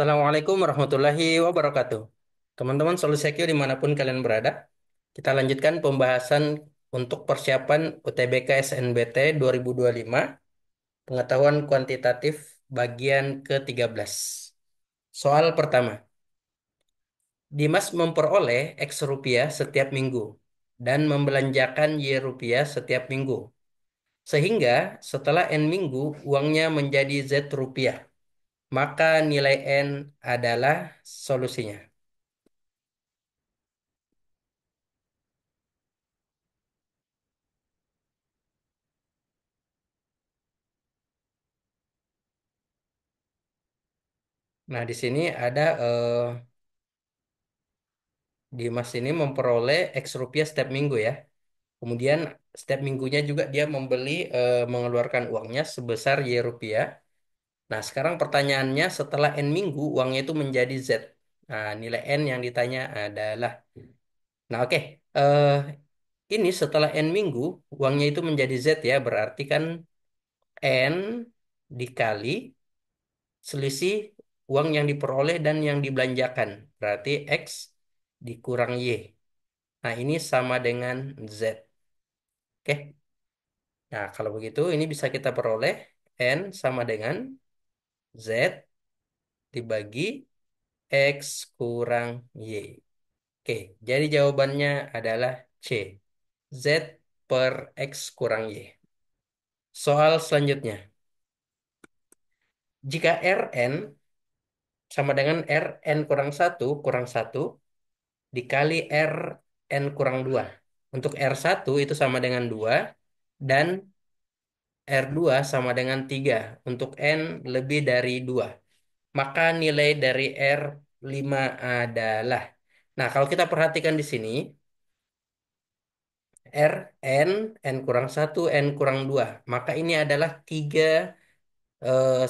Assalamualaikum warahmatullahi wabarakatuh. Teman-teman Solusekio dimanapun kalian berada, kita lanjutkan pembahasan untuk persiapan UTBK SNBT 2025, pengetahuan kuantitatif bagian ke-13. Soal pertama, Dimas memperoleh X rupiah setiap minggu dan membelanjakan Y rupiah setiap minggu. Sehingga setelah N minggu uangnya menjadi Z rupiah, maka nilai N adalah solusinya. Nah, di sini ada Dimas ini memperoleh X rupiah setiap minggu ya. Kemudian setiap minggunya juga dia mengeluarkan uangnya sebesar Y rupiah. Nah, sekarang pertanyaannya setelah N minggu uangnya itu menjadi Z. Nah, nilai N yang ditanya adalah. Nah, oke. Eh, ini setelah N minggu uangnya itu menjadi Z ya. Berarti kan N dikali selisih uang yang diperoleh dan yang dibelanjakan. Berarti X dikurang Y. Nah, ini sama dengan Z. Oke. Nah, kalau begitu ini bisa kita peroleh N sama dengan Z dibagi X kurang Y. Oke, jadi jawabannya adalah C. Z per X kurang Y. Soal selanjutnya. Jika Rn sama dengan Rn kurang satu dikali Rn kurang 2. Untuk R1 itu sama dengan 2 dan R2 sama dengan 3 untuk N lebih dari 2. Maka nilai dari R5 adalah. Nah, kalau kita perhatikan di sini, Rn, N kurang satu N kurang 2. Maka ini adalah tiga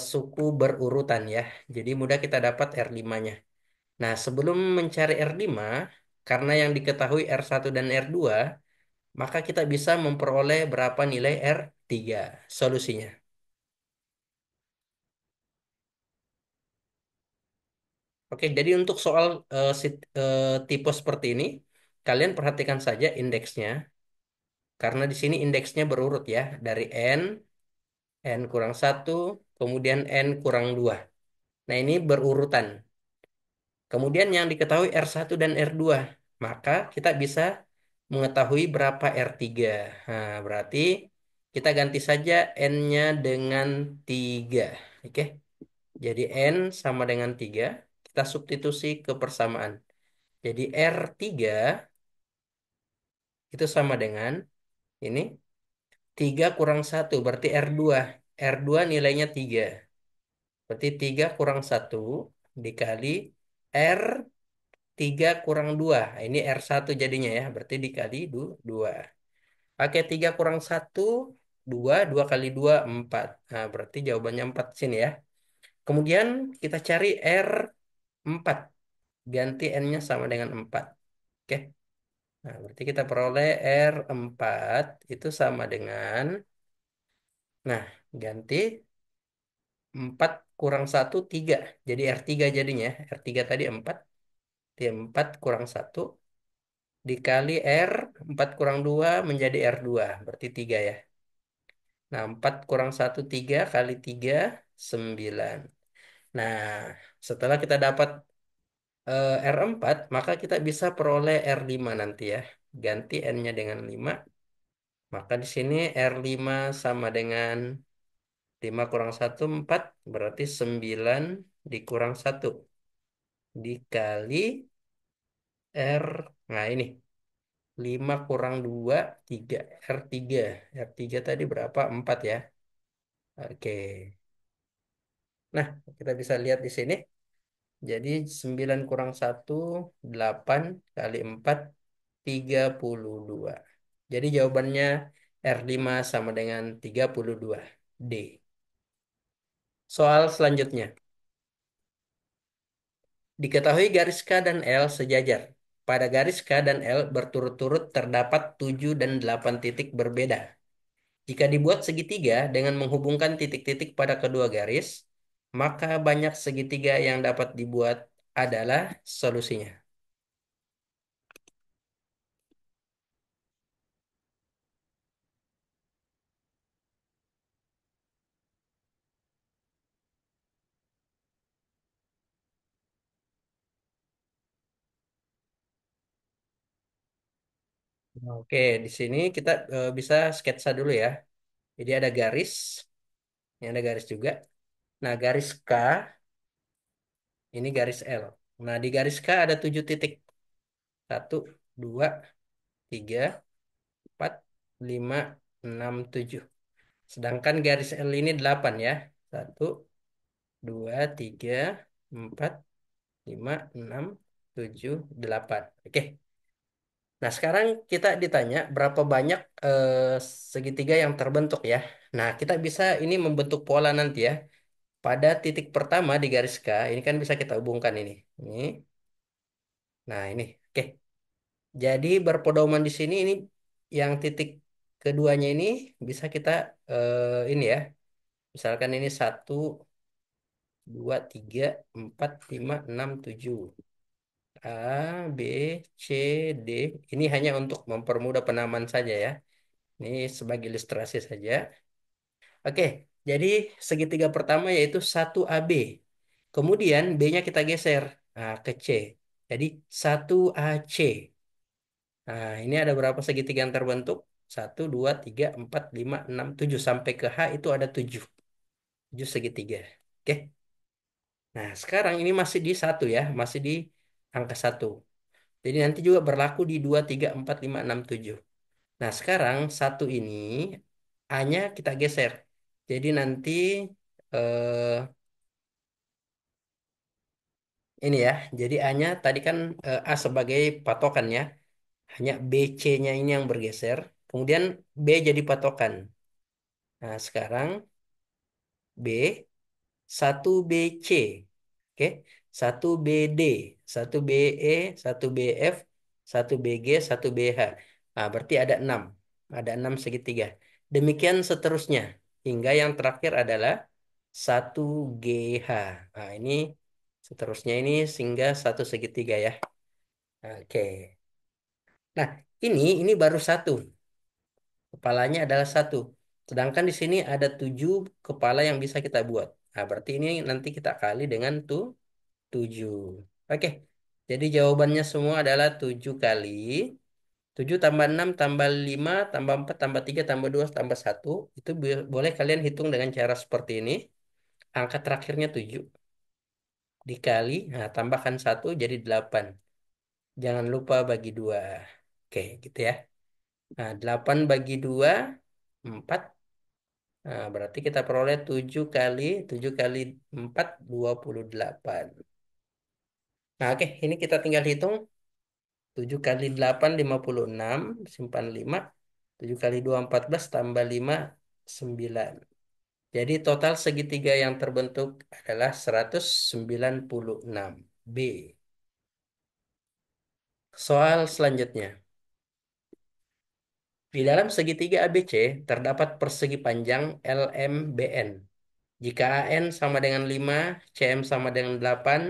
suku berurutan ya. Jadi mudah kita dapat R5-nya. Nah, sebelum mencari R5, karena yang diketahui R1 dan R2, maka kita bisa memperoleh berapa nilai R3 solusinya. Oke, jadi untuk soal tipe seperti ini, kalian perhatikan saja indeksnya, karena di sini indeksnya berurut ya, dari N kurang satu, kemudian N kurang 2. Nah, ini berurutan. Kemudian yang diketahui R1 dan R2, maka kita bisa mengetahui berapa R3. Nah, berarti kita ganti saja N-nya dengan 3. Oke, jadi N sama dengan 3, kita substitusi ke persamaan. Jadi R3 itu sama dengan ini 3 kurang satu berarti R2. R2 nilainya 3. Berarti 3 kurang satu dikali R3 kurang 2. Ini R1 jadinya ya. Berarti dikali 2. Oke, 3 kurang satu 2. 2 kali 2 4. Nah, berarti jawabannya 4 sini ya. Kemudian kita cari R4. Ganti N-nya sama dengan 4. Oke. Nah, berarti kita peroleh R4 itu sama dengan, nah, ganti 4 kurang satu 3. Jadi R3 jadinya. R3 tadi 4. Di 4 kurang satu dikali R4 kurang 2 menjadi R2. Berarti 3 ya. Nah, 4 kurang satu 3 kali 3 9. Nah, setelah kita dapat R4, maka kita bisa peroleh R5 nanti ya. Ganti N-nya dengan 5. Maka di sini R5 sama dengan 5 kurang satu 4. Berarti 9 dikurang satu. Dikali R. Nah ini. 5 kurang 2 3. R3. R3 tadi berapa? 4 ya. Oke. Nah, kita bisa lihat di sini. Jadi 9 kurang satu 8 kali 4 32. Jadi jawabannya R5 sama dengan 32. D. Soal selanjutnya. Diketahui garis K dan L sejajar. Pada garis K dan L berturut-turut terdapat 7 dan 8 titik berbeda. Jika dibuat segitiga dengan menghubungkan titik-titik pada kedua garis, maka banyak segitiga yang dapat dibuat adalah solusinya. Oke, di sini kita bisa sketsa dulu ya. Jadi ada garis, ini ada garis juga. Nah, garis K, ini garis L. Nah, di garis K ada 7 titik. Satu, dua, tiga, 4, 5, 6, 7. Sedangkan garis L ini 8 ya. Satu, dua, tiga, 4, 5, 6, 7, 8. Oke. Nah, sekarang kita ditanya berapa banyak segitiga yang terbentuk ya. Nah, kita bisa ini membentuk pola nanti ya. Pada titik pertama di garis K, ini kan bisa kita hubungkan ini. Ini. Nah, ini. Oke. Jadi berpedoman di sini ini yang titik keduanya ini bisa kita ini ya. Misalkan ini satu, dua, tiga, 4, 5, 6, 7. A, B, C, D. Ini hanya untuk mempermudah penamaan saja ya. Ini sebagai ilustrasi saja. Oke, jadi segitiga pertama yaitu 1AB. Kemudian B-nya kita geser ke C. Jadi 1AC. Nah, ini ada berapa segitiga yang terbentuk? Satu, 2, 3, 4, 5, 6, 7. Sampai ke H itu ada 7. 7 segitiga. Oke. Nah, sekarang ini masih di satu ya. Masih di angka satu. Jadi nanti juga berlaku di 2, 3, 4, 5, 6, 7. Nah, sekarang satu ini A-nya kita geser. Jadi nanti eh, ini ya. Jadi A-nya tadi kan A sebagai patokannya. Hanya BC-nya ini yang bergeser. Kemudian B jadi patokan. Nah, sekarang B, satu BC. Oke. Satu BD, satu BE, satu BF, satu BG, satu BH. Nah, berarti ada 6. Ada 6 segitiga. Demikian seterusnya. Hingga yang terakhir adalah satu GH. Nah, ini seterusnya ini sehingga satu segitiga ya. Oke. Nah, ini baru satu. Kepalanya adalah satu. Sedangkan di sini ada 7 kepala yang bisa kita buat. Nah, berarti ini nanti kita kali dengan 7. Oke. Jadi jawabannya semua adalah 7 kali. 7 tambah 6 tambah 5 tambah 4 tambah 3 tambah 2 tambah satu. Itu boleh kalian hitung dengan cara seperti ini. Angka terakhirnya 7. Dikali, nah tambahkan satu jadi 8. Jangan lupa bagi 2. Oke, gitu ya. Nah, 8 bagi 2 4. Nah, berarti kita peroleh 7 kali 4, 28. Nah, oke, ini kita tinggal hitung. 7 kali 8, 56. Simpan 5. 7 kali 2, 14. Tambah 5, 9. Jadi total segitiga yang terbentuk adalah 196. B. Soal selanjutnya. Di dalam segitiga ABC terdapat persegi panjang LMBN. Jika AN sama dengan 5, CM sama dengan 8,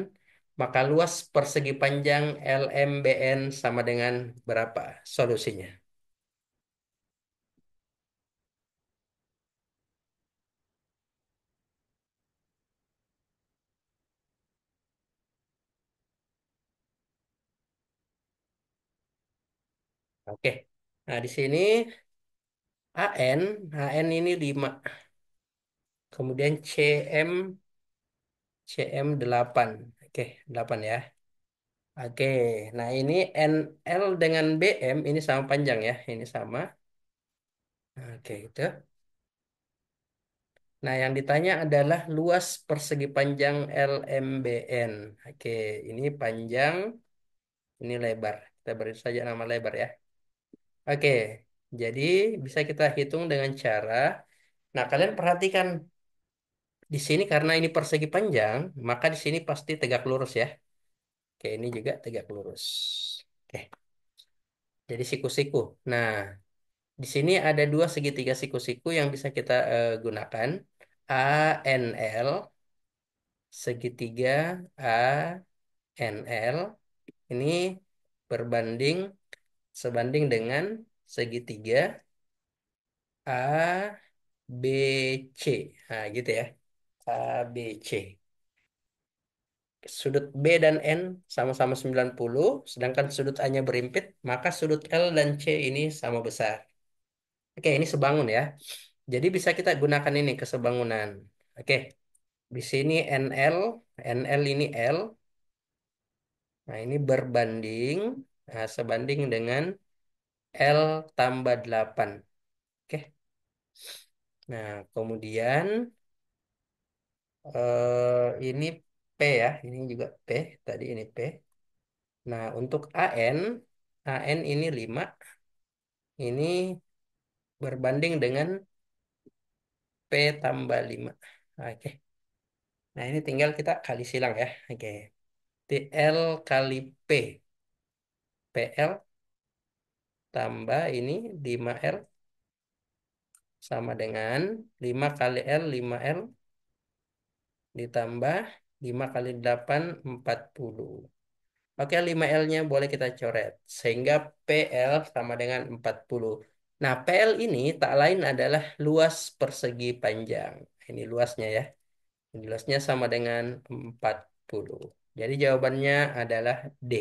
maka luas persegi panjang LMBN sama dengan berapa? Solusinya. Oke. Nah, di sini AN ini 5. Kemudian CM 8. Oke, 8 ya. Oke. Nah, ini NL dengan BM ini sama panjang ya. Ini sama. Oke, itu. Nah, yang ditanya adalah luas persegi panjang LMBN. Oke, ini panjang, ini lebar. Kita beri saja nama lebar ya. Oke, jadi bisa kita hitung dengan cara. Nah, kalian perhatikan di sini karena ini persegi panjang, maka di sini pasti tegak lurus ya. Oke, ini juga tegak lurus. Oke, jadi siku-siku. Nah, di sini ada dua segitiga siku-siku yang bisa kita gunakan. ANL segitiga ANL ini berbanding sebanding dengan segitiga ABC. Nah, gitu ya. ABC. Sudut B dan N sama-sama 90, sedangkan sudut A-nya berimpit, maka sudut L dan C ini sama besar. Oke, ini sebangun ya. Jadi bisa kita gunakan ini kesebangunan. Oke, di sini NL ini L. Nah, ini berbanding, nah, sebanding dengan L tambah 8. Oke, nah kemudian ini P ya, ini juga P, tadi ini P. Nah, untuk AN ini 5, ini berbanding dengan P tambah 5. Oke, nah ini tinggal kita kali silang ya. Oke, TL kali P. PL tambah ini 5L sama dengan 5 kali L, 5L ditambah 5 kali 8, 40. Oke, 5L-nya boleh kita coret. Sehingga PL sama dengan 40. Nah, PL ini tak lain adalah luas persegi panjang. Ini luasnya ya. Ini luasnya sama dengan 40. Jadi jawabannya adalah D.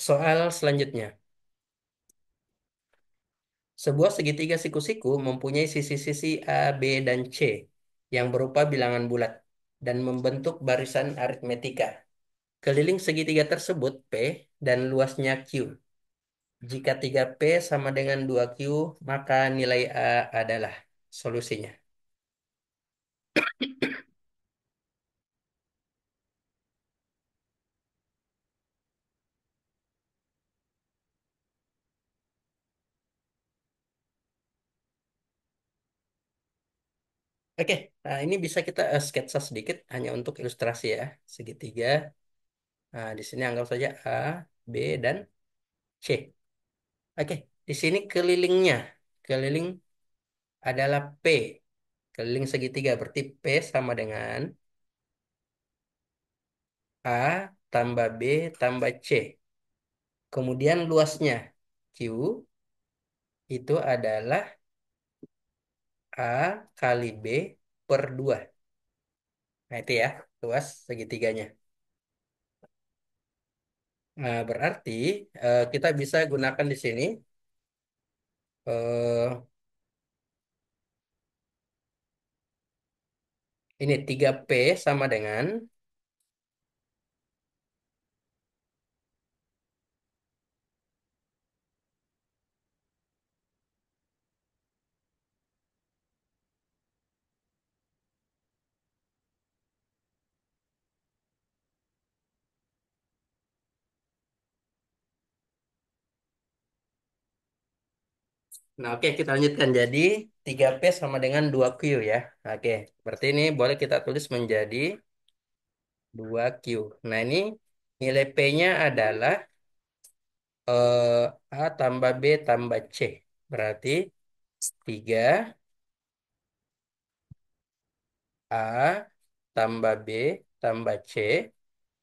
Soal selanjutnya. Sebuah segitiga siku-siku mempunyai sisi-sisi A, B, dan C yang berupa bilangan bulat dan membentuk barisan aritmetika. Keliling segitiga tersebut P dan luasnya Q. Jika 3P sama dengan 2Q, maka nilai A adalah solusinya. Oke, nah ini bisa kita sketsa sedikit hanya untuk ilustrasi ya. Segitiga. Nah, di sini anggap saja A, B, dan C. Oke, di sini kelilingnya. Keliling adalah P. Keliling segitiga berarti P sama dengan A tambah B tambah C. Kemudian luasnya Q itu adalah A kali B per 2. Nah itu ya, luas segitiganya. Nah berarti kita bisa gunakan di sini. eh, ini 3P sama dengan. Nah oke kita lanjutkan. Jadi 3P sama dengan 2Q ya. Oke, berarti ini boleh kita tulis menjadi 2Q. Nah ini nilai P-nya adalah A tambah B tambah C. Berarti 3A tambah B tambah C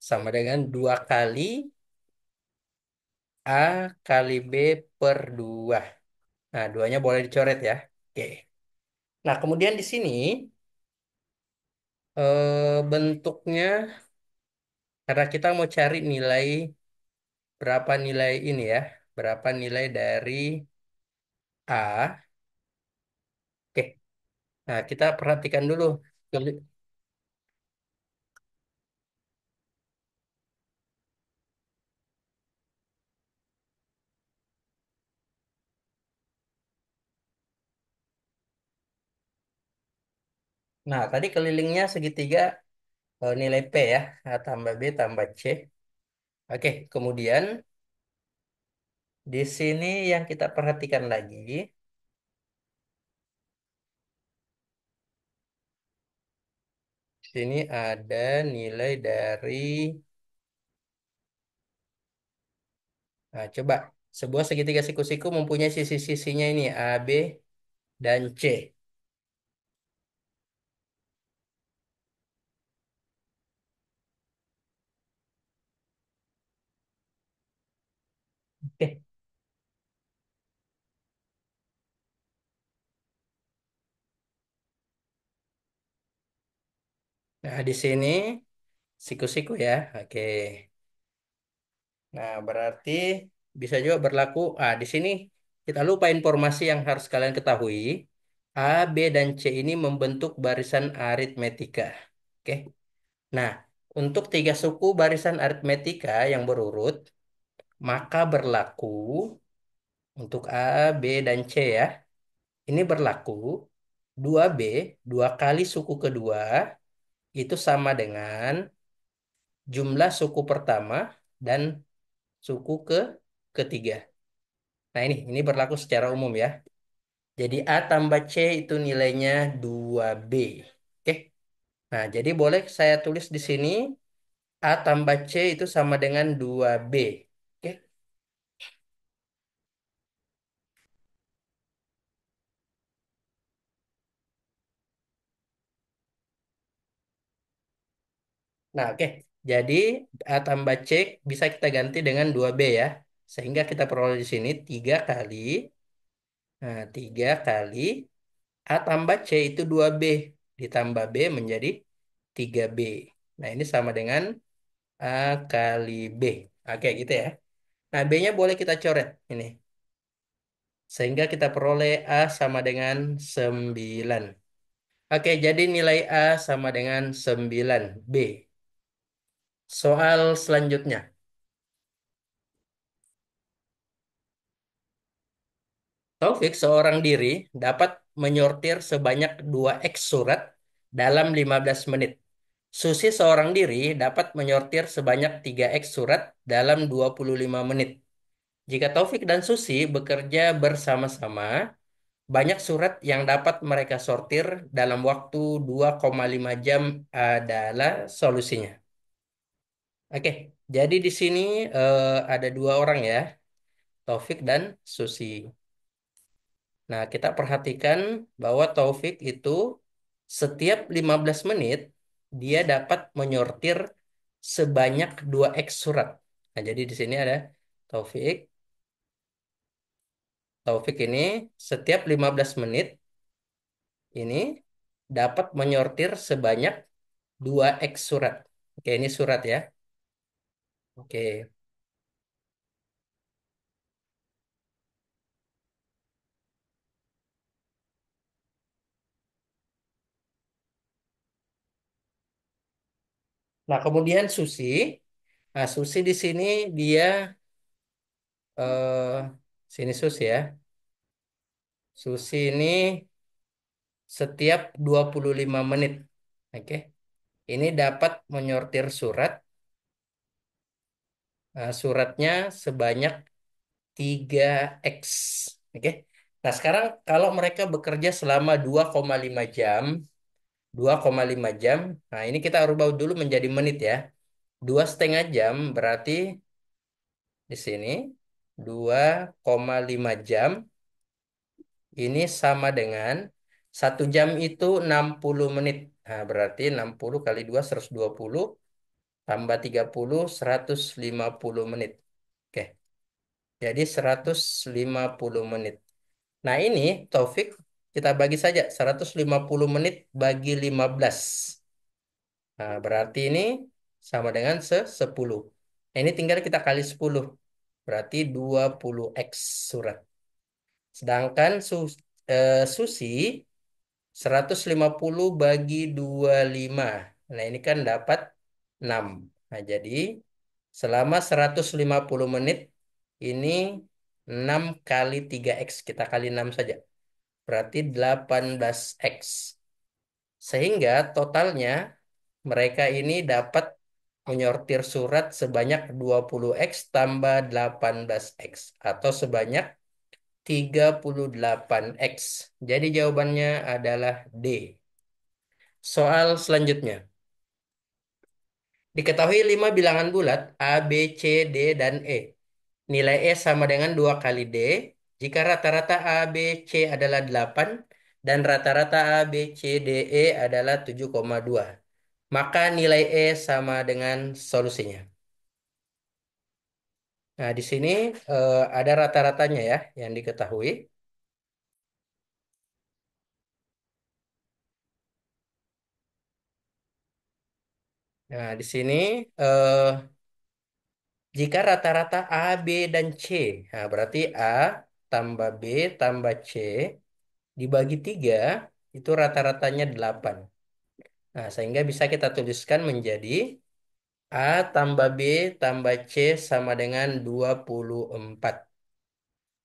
sama dengan 2 kali A kali B per 2. Nah, duanya boleh dicoret ya. Oke. Nah, kemudian di sini bentuknya, karena kita mau cari nilai, berapa nilai ini ya, berapa nilai dari A. Oke. Nah, kita perhatikan dulu. Nah, tadi kelilingnya segitiga nilai P ya. A tambah B tambah C. Oke, kemudian di sini yang kita perhatikan lagi, di sini ada nilai dari, nah coba, sebuah segitiga siku-siku mempunyai sisi-sisinya ini A, B, dan C. Nah, di sini siku-siku ya. Oke. Nah, berarti bisa juga berlaku. Di sini kita lupa informasi yang harus kalian ketahui. A, B, dan C ini membentuk barisan aritmetika. Oke. Nah, untuk tiga suku barisan aritmetika yang berurut, maka berlaku untuk A, B, dan C ya. Ini berlaku 2B, dua kali suku kedua, itu sama dengan jumlah suku pertama dan suku ketiga. Nah ini berlaku secara umum ya. Jadi A tambah C itu nilainya 2B. Oke. Nah, jadi boleh saya tulis di sini A tambah C itu sama dengan 2B. Oke. Nah, oke. Jadi A tambah C bisa kita ganti dengan 2B ya. Sehingga kita peroleh di sini 3 kali. Nah, 3 kali A tambah C itu 2B. Ditambah B menjadi 3B. Nah, ini sama dengan A kali B. Oke, gitu ya. Nah, B-nya boleh kita coret ini. Sehingga kita peroleh A sama dengan 9. Oke, jadi nilai A sama dengan 9B. Soal selanjutnya. Taufik seorang diri dapat menyortir sebanyak 2X surat dalam 15 menit. Susi seorang diri dapat menyortir sebanyak 3X surat dalam 25 menit. Jika Taufik dan Susi bekerja bersama-sama, banyak surat yang dapat mereka sortir dalam waktu 2,5 jam adalah solusinya. Oke, jadi di sini ada dua orang ya, Taufik dan Susi. Nah, kita perhatikan bahwa Taufik itu setiap 15 menit dia dapat menyortir sebanyak 2X surat. Nah, jadi di sini ada Taufik. Taufik ini setiap 15 menit ini dapat menyortir sebanyak 2X surat. Oke, ini surat ya. Oke. Nah, kemudian Susi. Nah, Susi di sini dia sini Susi ya. Susi ini setiap 25 menit. Oke. Ini dapat menyortir surat. Suratnya sebanyak 3X. Oke. Nah, sekarang kalau mereka bekerja selama 2,5 jam, 2,5 jam. Nah, ini kita rubah dulu menjadi menit ya. 2,5 jam berarti di sini 2,5 jam ini sama dengan 1 jam itu 60 menit. Nah, berarti 60 kali 2 120 tambah 30 150 menit. Oke, jadi 150 menit. Nah, ini Taufik kita bagi saja 150 menit bagi 15. Nah, berarti ini sama dengan 10. Nah, ini tinggal kita kali 10. Berarti 20X surat. Sedangkan Susi 150 bagi 25. Nah, ini kan dapat 6. Nah, jadi selama 150 menit ini 6 kali 3X. Kita kali 6 saja. Berarti 18X. Sehingga totalnya mereka ini dapat menyortir surat sebanyak 20X tambah 18X atau sebanyak 38X. Jadi jawabannya adalah D. Soal selanjutnya. Diketahui 5 bilangan bulat A, B, C, D, dan E. Nilai E sama dengan 2 kali D jika rata-rata A, B, C adalah 8 dan rata-rata A, B, C, D, E adalah 7,2. Maka nilai E sama dengan solusinya. Nah, di sini ada rata-ratanya ya yang diketahui. Nah, di sini eh, jika rata-rata A, B, dan C, nah berarti A tambah B tambah C dibagi 3 itu rata-ratanya 8. Nah, sehingga bisa kita tuliskan menjadi A tambah B tambah C sama dengan 24.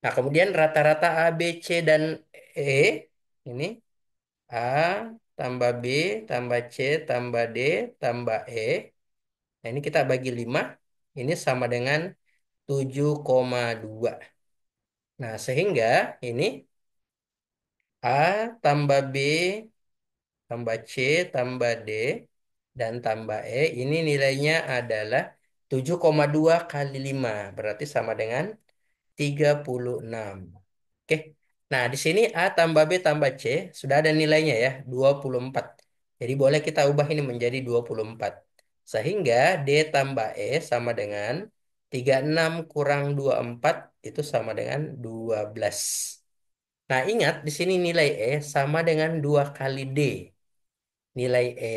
Nah, kemudian rata-rata A, B, C, dan E ini A tambah B tambah C tambah D tambah E. Nah, ini kita bagi 5. Ini sama dengan 7,2. Nah, sehingga ini A tambah B tambah C tambah D dan tambah E. Ini nilainya adalah 7,2 kali 5. Berarti sama dengan 36. Oke. Nah, di sini A tambah B tambah C sudah ada nilainya ya, 24. Jadi boleh kita ubah ini menjadi 24. Sehingga D tambah E sama dengan 36 kurang 24 itu sama dengan 12. Nah, ingat di sini nilai E sama dengan 2 kali D. Nilai E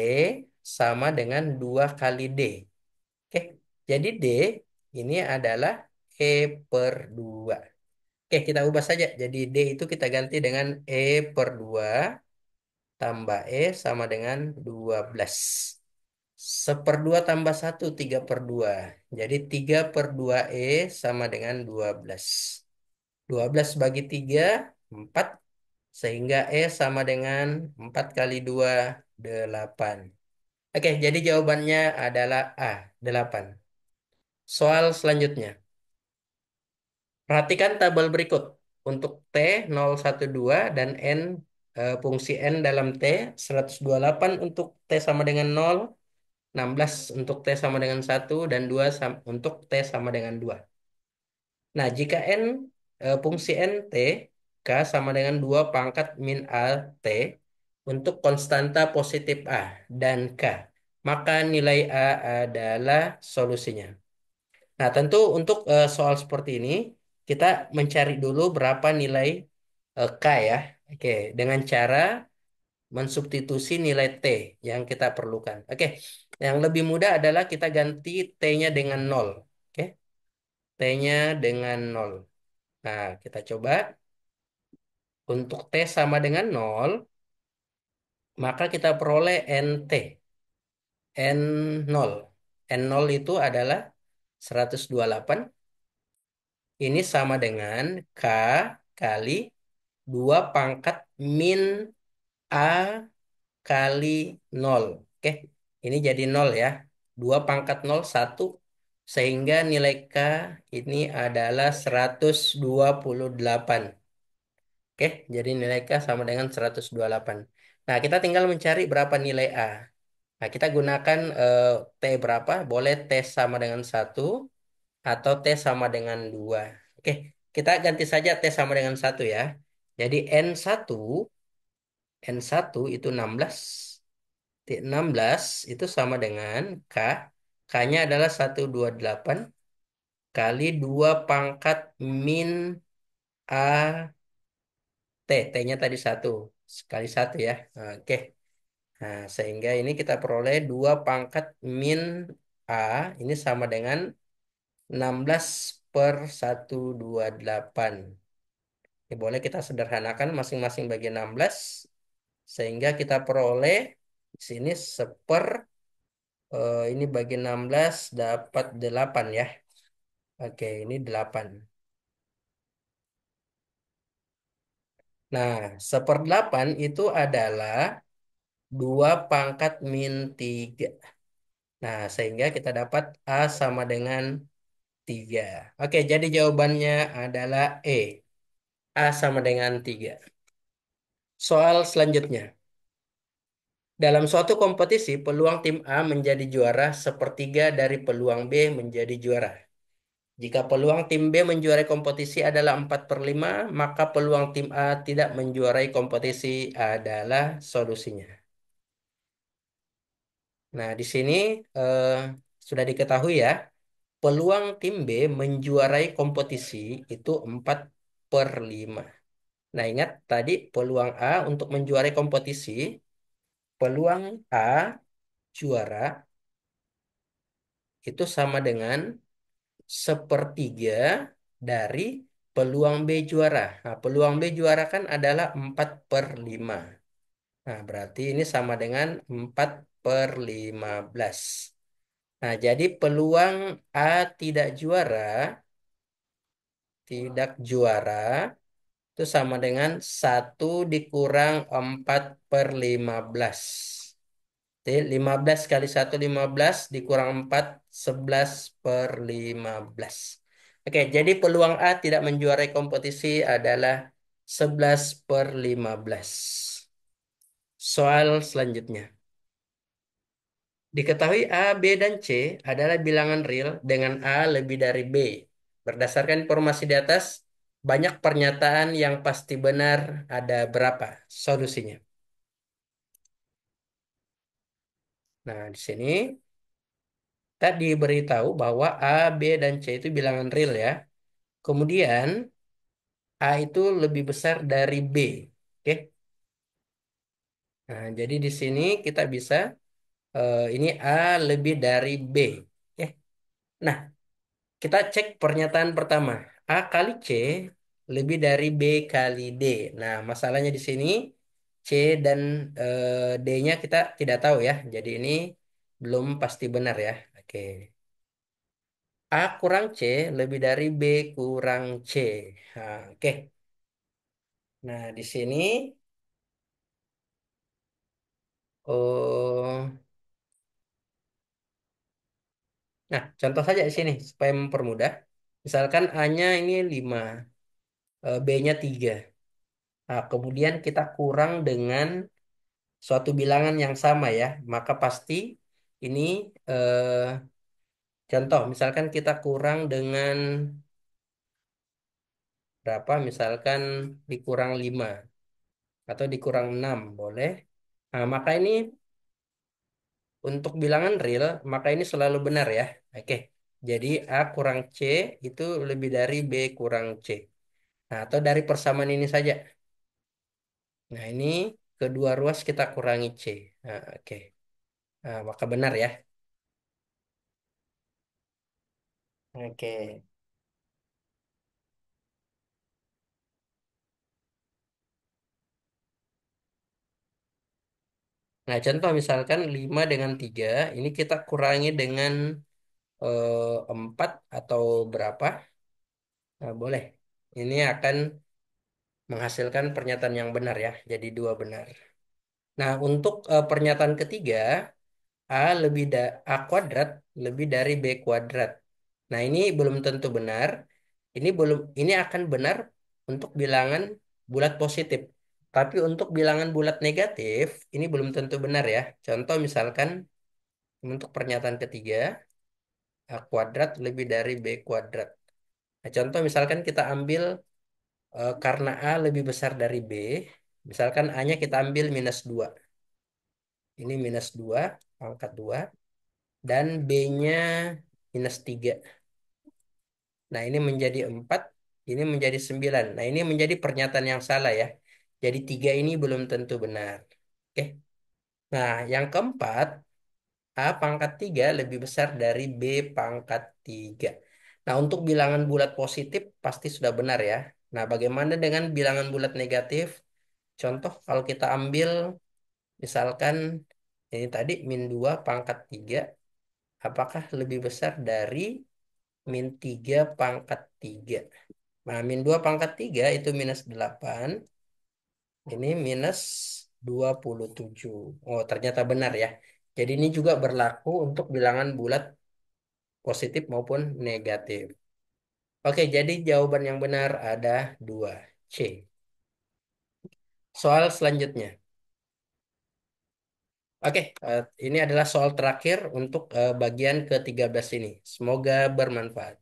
sama dengan 2 kali D. Oke. Jadi D ini adalah E per 2. Oke, kita ubah saja. Jadi D itu kita ganti dengan E per 2 tambah E sama dengan 12. Seperdua tambah satu 3 per 2. Jadi 3 per 2 E sama dengan 12. 12 bagi 3 4. Sehingga E sama dengan 4 kali 2 8. Oke, jadi jawabannya adalah A, 8. Soal selanjutnya. Perhatikan tabel berikut. Untuk T 012 dan N, fungsi N dalam T 128 untuk T sama dengan 0, 16 untuk T sama dengan 1, dan 2 untuk T sama dengan 2. Nah, jika N, fungsi N T, K sama dengan 2 pangkat min A T untuk konstanta positif A dan K, maka nilai A adalah solusinya. Nah, tentu untuk soal seperti ini, kita mencari dulu berapa nilai K ya. Oke, dengan cara mensubstitusi nilai T yang kita perlukan. Oke, yang lebih mudah adalah kita ganti T-nya dengan 0. Oke, T-nya dengan 0. Nah, kita coba. Untuk T sama dengan 0, maka kita peroleh NT. N0. N0 itu adalah 128. Ini sama dengan K kali 2 pangkat min A kali 0. Oke, ini jadi 0 ya. 2 pangkat 0, 1. Sehingga nilai K ini adalah 128. Oke, jadi nilai K sama dengan 128. Nah, kita tinggal mencari berapa nilai A. Nah, kita gunakan T berapa? Boleh T sama dengan 1 atau T sama dengan 2. Oke, kita ganti saja T sama dengan 1 ya. Jadi N1 itu 16. T16 itu sama dengan K. K-nya adalah 128 kali 2 pangkat min A T. T-nya tadi 1. Sekali 1 ya. Oke. Nah, sehingga ini kita peroleh 2 pangkat min A. Ini sama dengan 16 per 128. Ini boleh kita sederhanakan masing-masing bagi 16. Sehingga kita peroleh di sini ini bagi 16 dapat 8 ya. Oke, ini 8. Nah, 1/8 itu adalah 2 pangkat min 3. Nah, sehingga kita dapat A sama dengan 3. Oke, jadi jawabannya adalah E. A sama dengan 3. Soal selanjutnya. Dalam suatu kompetisi, peluang tim A menjadi juara sepertiga dari peluang B menjadi juara. Jika peluang tim B menjuarai kompetisi adalah 4/5, maka peluang tim A tidak menjuarai kompetisi adalah solusinya. Nah, di sini eh, sudah diketahui ya, peluang tim B menjuarai kompetisi itu 4/5. Nah, ingat tadi peluang A untuk menjuarai kompetisi, peluang A juara itu sama dengan sepertiga dari peluang B juara. Nah, peluang B juara kan adalah 4/5. Nah, berarti ini sama dengan 4/15. Nah, jadi peluang A tidak juara, tidak juara, itu sama dengan 1 dikurang 4/15. Jadi 15 kali 1 15 dikurang 4 11/15. Oke, jadi peluang A tidak menjuarai kompetisi adalah 11/15. Soal selanjutnya. Diketahui A, B, dan C adalah bilangan real dengan A lebih dari B. Berdasarkan informasi di atas, banyak pernyataan yang pasti benar ada berapa? Solusinya. Nah, di sini tadi beritahu bahwa A, B, dan C itu bilangan real ya. Kemudian A itu lebih besar dari B. Oke. Nah, jadi di sini kita bisa ini A lebih dari B. Oke. Nah, kita cek pernyataan pertama. A kali C lebih dari B kali D. Nah, masalahnya di sini C dan D-nya kita tidak tahu ya. Jadi ini belum pasti benar ya. Oke. A kurang C lebih dari B kurang C. Nah, oke. Nah, di sini oh, nah, contoh saja di sini supaya mempermudah. Misalkan A-nya ini 5, B-nya 3. Nah, kemudian kita kurang dengan suatu bilangan yang sama ya, maka pasti ini contoh misalkan kita kurang dengan berapa? Misalkan dikurang 5 atau dikurang 6 boleh. Nah, maka ini untuk bilangan real, maka ini selalu benar ya. Oke. Jadi A kurang C itu lebih dari B kurang C. Nah, atau dari persamaan ini saja. Nah, ini kedua ruas kita kurangi C. Nah, oke. Nah, maka benar ya. Oke. Nah, contoh misalkan 5 dengan 3 ini kita kurangi dengan 4 atau berapa? Nah, boleh. Ini akan menghasilkan pernyataan yang benar ya. Jadi dua benar. Nah, untuk pernyataan ketiga, A kuadrat lebih dari B kuadrat. Nah, ini belum tentu benar. Ini akan benar untuk bilangan bulat positif. Tapi untuk bilangan bulat negatif, ini belum tentu benar ya. Contoh misalkan untuk pernyataan ketiga, A kuadrat lebih dari B kuadrat. Nah, contoh misalkan kita ambil karena A lebih besar dari B, misalkan A-nya kita ambil -2. Ini -2, pangkat 2. Dan B-nya -3. Nah, ini menjadi 4, ini menjadi 9. Nah, ini menjadi pernyataan yang salah ya. Jadi 3 ini belum tentu benar. Oke. Nah, yang keempat, A pangkat 3 lebih besar dari B pangkat 3. Nah, untuk bilangan bulat positif pasti sudah benar ya. Nah, bagaimana dengan bilangan bulat negatif? Contoh kalau kita ambil misalkan ini tadi -2 pangkat 3, apakah lebih besar dari -3 pangkat 3? Nah, -2 pangkat 3 itu -8, ini -27. Oh, ternyata benar ya. Jadi ini juga berlaku untuk bilangan bulat positif maupun negatif. Oke, jadi jawaban yang benar ada 2, C. Soal selanjutnya. Oke, ini adalah soal terakhir untuk bagian ke-13 ini. Semoga bermanfaat.